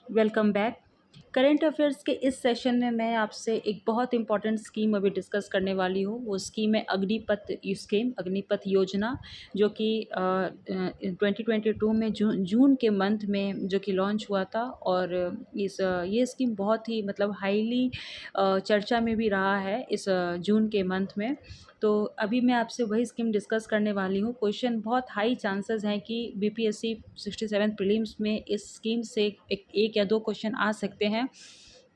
Welcome back. Current affairs के इस session में मैं आपसे एक बहुत इंपॉर्टेंट स्कीम अभी डिस्कस करने वाली हूँ। वो स्कीम है अग्निपथ योजना, जो कि 2022 में जून के मंथ में जो कि लॉन्च हुआ था। और ये स्कीम बहुत ही मतलब हाईली चर्चा में भी रहा है इस जून के मंथ में। तो अभी मैं आपसे वही स्कीम डिस्कस करने वाली हूँ। क्वेश्चन बहुत हाई चांसेस हैं कि बीपीएससी 67 प्रीलिम्स में इस स्कीम से एक या दो क्वेश्चन आ सकते हैं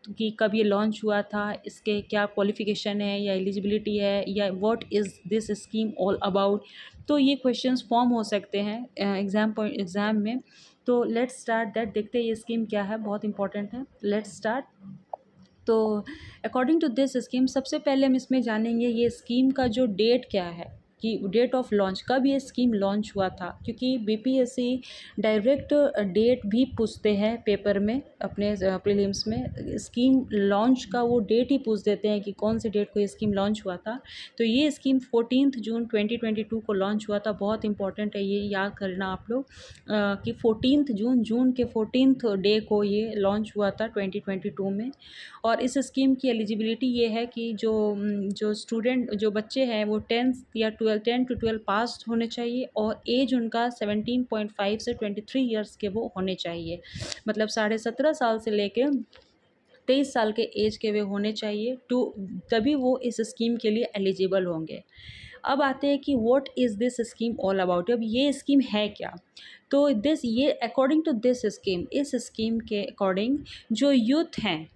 कि कब ये लॉन्च हुआ था, इसके क्या क्वालिफिकेशन है या एलिजिबिलिटी है, या what is this scheme all about. तो ये क्वेश्चंस फॉर्म हो सकते हैं एग्ज़ाम में। तो लेट्स स्टार्ट दैट। देखते हैं ये स्कीम क्या है, बहुत इंपॉर्टेंट है। Let's start. तो अकॉर्डिंग टू दिस स्कीम, सबसे पहले हम इसमें जानेंगे ये स्कीम का जो डेट क्या है, कि डेट ऑफ लॉन्च कब ये स्कीम लॉन्च हुआ था। क्योंकि बीपीएससी डायरेक्ट डेट भी पूछते हैं पेपर में अपने प्रीलिम्स में। स्कीम लॉन्च का वो डेट ही पूछ देते हैं कि कौन से डेट को ये स्कीम लॉन्च हुआ था। तो ये स्कीम 14 जून 2022 को लॉन्च हुआ था। बहुत इंपॉर्टेंट है, ये याद करना आप लोग कि 14 जून के 14 डे को ये लॉन्च हुआ था 2022 में। और इस स्कीम की एलिजिबिलिटी ये है कि जो बच्चे हैं वो 10 to 12 पास होने चाहिए, और एज उनका 17.5 से 23 ईयर्स के वो होने चाहिए। मतलब 17.5 साल से लेके 23 साल के एज के वे होने चाहिए, टू तभी वो इस स्कीम के लिए एलिजिबल होंगे। अब आते हैं कि what is this scheme all about. अब ये स्कीम है क्या। तो ये अकॉर्डिंग टू दिस स्कीम, इस स्कीम के अकॉर्डिंग जो यूथ है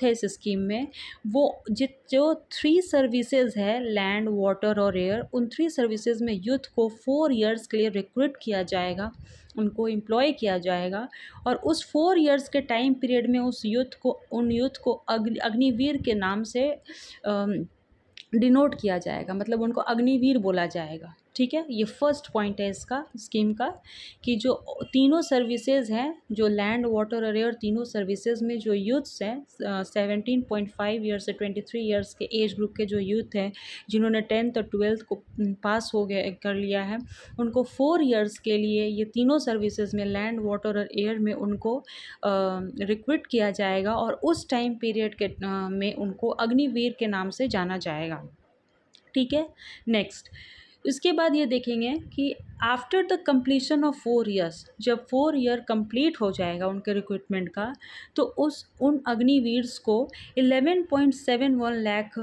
इस स्कीम में, वो जो 3 सर्विसेज है, लैंड, वाटर और एयर, उन 3 सर्विसेज में यूथ को 4 इयर्स के लिए रिक्रूट किया जाएगा, उनको एम्प्लॉय किया जाएगा। और उस 4 इयर्स के टाइम पीरियड में उन यूथ को अग्निवीर के नाम से डिनोट किया जाएगा, मतलब उनको अग्निवीर बोला जाएगा। ठीक है, ये फर्स्ट पॉइंट है इसका स्कीम का, कि जो तीनों सर्विसेज हैं, जो लैंड, वाटर और एयर, तीनों सर्विसेज में जो यूथ्स हैं 17.5 ईयर्स से 23 ईयर्स के एज ग्रुप के जो यूथ हैं, जिन्होंने 10th और 12th को पास हो गया कर लिया है, उनको 4 इयर्स के लिए ये तीनों सर्विसेज में, लैंड, वाटर और एयर में, उनको रिक्रूट किया जाएगा। और उस टाइम पीरियड के में उनको अग्निवीर के नाम से जाना जाएगा। ठीक है। नेक्स्ट, इसके बाद ये देखेंगे कि after the completion of 4 years, जब 4 ईयर कंप्लीट हो जाएगा उनके रिक्रूटमेंट का, तो उन अग्निवीर्स को 11.71 लाख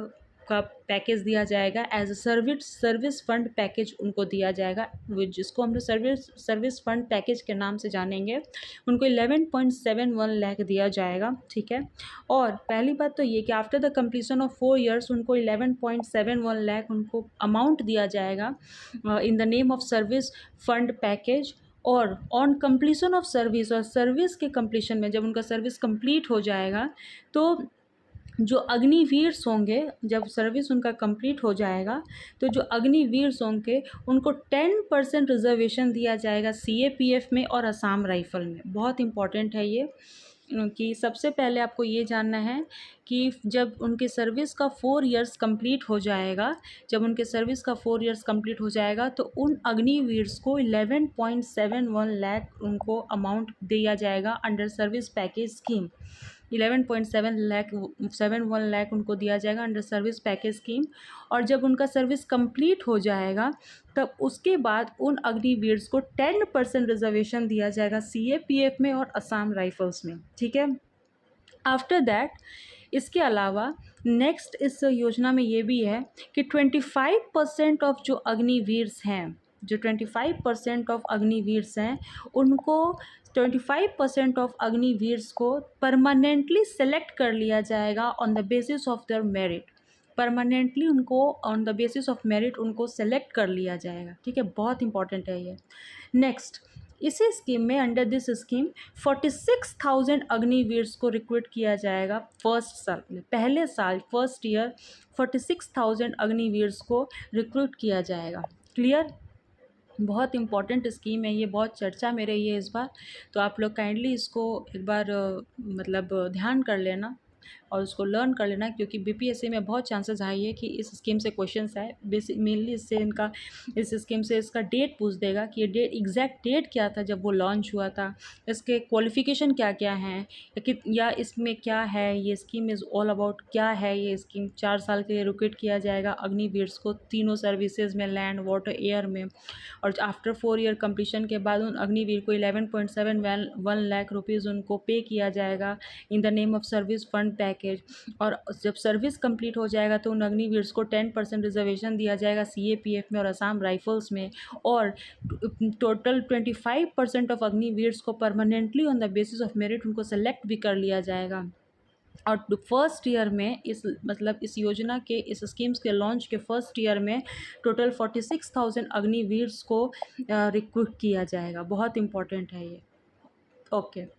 का पैकेज दिया जाएगा, as a service fund package उनको दिया जाएगा, जिसको हम लोग सर्विस फंड पैकेज के नाम से जानेंगे। उनको 11.71 लाख दिया जाएगा। ठीक है। और पहली बात तो ये कि after the completion of 4 years उनको 11.71 लाख उनको अमाउंट दिया जाएगा in the name of service fund package. और ऑन कंप्लीशन ऑफ सर्विस, और सर्विस के कंप्लीशन में, जब उनका सर्विस कंप्लीट हो जाएगा, तो जो अग्निवीर्स होंगे, जब सर्विस उनका कंप्लीट हो जाएगा, तो जो अग्निवीर्स होंगे उनको 10% रिजर्वेशन दिया जाएगा सीएपीएफ में और असम राइफल में। बहुत इंपॉर्टेंट है ये, कि सबसे पहले आपको ये जानना है कि जब उनके सर्विस का 4 इयर्स कंप्लीट हो जाएगा, हो जाएगा, तो उन अग्निवीर्स को 11.71 लाख उनको अमाउंट दिया जाएगा under service package scheme. 11.71 lakh उनको दिया जाएगा अंडर सर्विस पैकेज स्कीम। और जब उनका सर्विस कंप्लीट हो जाएगा, तब उसके बाद उन अग्निवीर्स को 10% रिजर्वेशन दिया जाएगा सीएपीएफ में और असम राइफल्स में। ठीक है। आफ्टर दैट, इसके अलावा नेक्स्ट इस योजना में ये भी है कि 25% ऑफ जो अग्निवीर्स हैं, जो 25% ऑफ अग्निवीर्स हैं, उनको 25% ऑफ अग्निवीर्स को परमानेंटली सेलेक्ट कर लिया जाएगा on the basis of their merit. Permanently उनको on the basis of merit उनको सेलेक्ट कर लिया जाएगा। ठीक है, बहुत इंपॉर्टेंट है ये। नेक्स्ट, इसी स्कीम में, अंडर दिस स्कीम, 46,000 अग्निवीर्स को रिक्रूट किया जाएगा पहले साल फर्स्ट ईयर 46,000 अग्निवीर्स को रिक्रूट किया जाएगा। क्लियर। बहुत इंपॉर्टेंट स्कीम है ये, बहुत चर्चा में रही है इस बार। तो आप लोग काइंडली इसको एक बार मतलब ध्यान कर लेना। और उसको लर्न कर लेना, क्योंकि बीपीएससी में बहुत चांसेस हाई है कि इस स्कीम से क्वेश्चंस आए। बेसिक मेनली इससे इनका इस स्कीम से इसका डेट पूछ देगा कि ये डेट एग्जैक्ट डेट क्या था जब वो लॉन्च हुआ था, इसके क्वालिफिकेशन क्या क्या हैं, या इसमें क्या है, ये स्कीम इज़ ऑल अबाउट क्या है। ये स्कीम 4 साल के लिए रोटेट किया जाएगा अग्निवीर्स को तीनों सर्विसेज में, लैंड, वाटर, एयर में। और आफ्टर 4 ईयर कंप्लीशन के बाद उन अग्निवीर को 11.71 लाख रुपीज़ उनको पे किया जाएगा in the name of service fund package. और जब सर्विस कंप्लीट हो जाएगा तो उन अग्निवीर्स को 10% रिजर्वेशन दिया जाएगा सीएपीएफ में और असम राइफल्स में। और टोटल 25% ऑफ अग्निवीर्स को permanently on the basis of merit उनको सेलेक्ट भी कर लिया जाएगा। और फर्स्ट ईयर में इस योजना के, इस स्कीम्स के लॉन्च के फर्स्ट ईयर में टोटल 46,000 अग्निवीर्स को रिक्रूट किया जाएगा। बहुत इंपॉर्टेंट है ये। ओके।